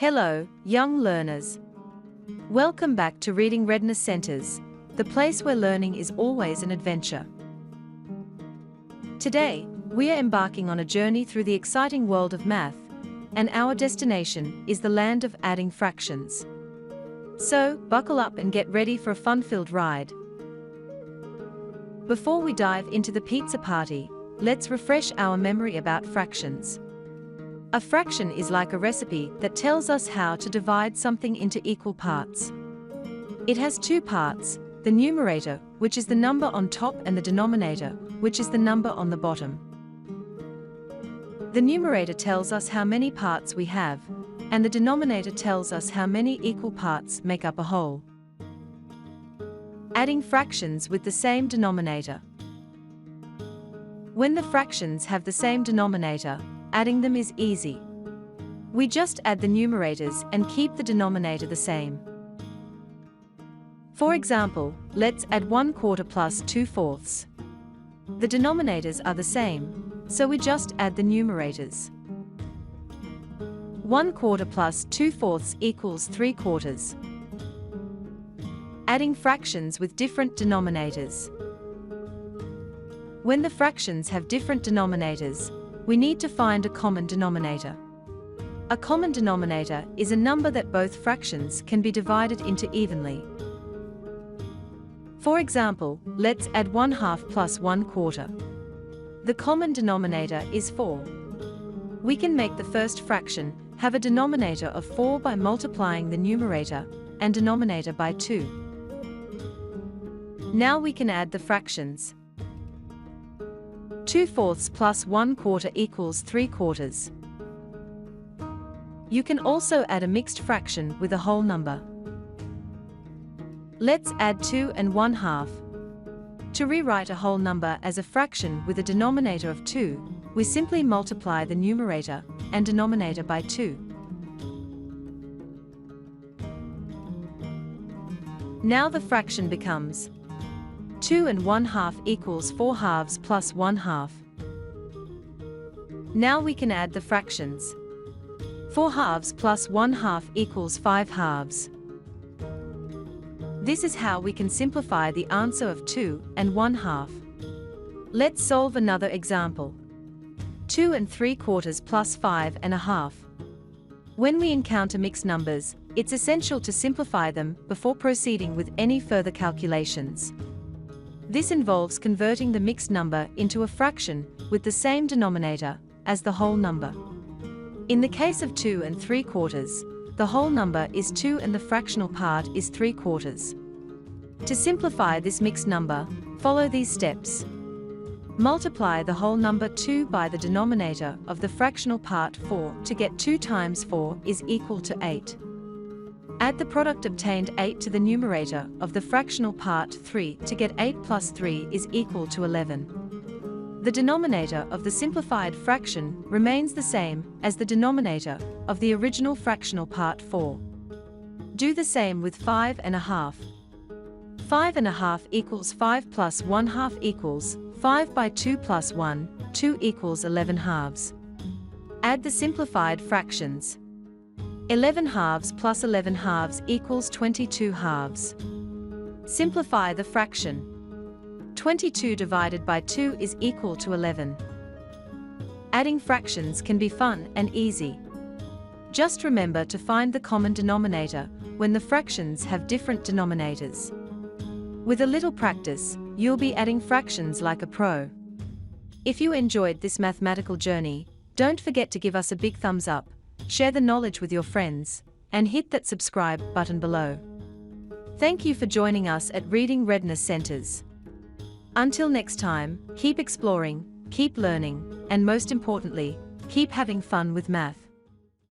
Hello, young learners. Welcome back to Reading Readiness Centers, the place where learning is always an adventure. Today, we are embarking on a journey through the exciting world of math, and our destination is the land of adding fractions. So, buckle up and get ready for a fun-filled ride. Before we dive into the pizza party, let's refresh our memory about fractions. A fraction is like a recipe that tells us how to divide something into equal parts. It has two parts, the numerator, which is the number on top, and the denominator, which is the number on the bottom. The numerator tells us how many parts we have, and the denominator tells us how many equal parts make up a whole. Adding fractions with the same denominator. When the fractions have the same denominator, adding them is easy. We just add the numerators and keep the denominator the same. For example, let's add 1/4 plus 2/4. The denominators are the same, so we just add the numerators. 1/4 plus 2/4 equals 3/4. Adding fractions with different denominators. When the fractions have different denominators, we need to find a common denominator. A common denominator is a number that both fractions can be divided into evenly. For example, let's add 1/2 plus 1/4. The common denominator is 4. We can make the first fraction have a denominator of 4 by multiplying the numerator and denominator by 2. Now we can add the fractions. 2/4 plus 1/4 equals 3/4. You can also add a mixed fraction with a whole number. Let's add 2 and 1/2. To rewrite a whole number as a fraction with a denominator of 2, we simply multiply the numerator and denominator by 2. Now the fraction becomes 2 and 1/2 equals 4/2 plus 1/2. Now we can add the fractions. 4/2 plus 1/2 equals 5/2. This is how we can simplify the answer of 2 and 1/2. Let's solve another example. 2 and 3/4 plus 5.5. When we encounter mixed numbers, it's essential to simplify them before proceeding with any further calculations. This involves converting the mixed number into a fraction with the same denominator as the whole number. In the case of 2 and 3/4, the whole number is 2 and the fractional part is 3/4. To simplify this mixed number, follow these steps. Multiply the whole number 2 by the denominator of the fractional part 4 to get 2 times 4 is equal to 8. Add the product obtained 8 to the numerator of the fractional part 3 to get 8 plus 3 is equal to 11. The denominator of the simplified fraction remains the same as the denominator of the original fractional part 4. Do the same with 5.5. 5.5 equals 5 plus 1/2 equals 5 by 2 plus 1, 2 equals 11/2. Add the simplified fractions. 11/2 plus 11/2 equals 22/2. Simplify the fraction. 22 divided by 2 is equal to 11. Adding fractions can be fun and easy. Just remember to find the common denominator when the fractions have different denominators. With a little practice, you'll be adding fractions like a pro. If you enjoyed this mathematical journey, don't forget to give us a big thumbs up, share the knowledge with your friends, and hit that subscribe button below. Thank you for joining us at Reading Readiness Centers. Until next time, keep exploring, keep learning, and most importantly, keep having fun with math.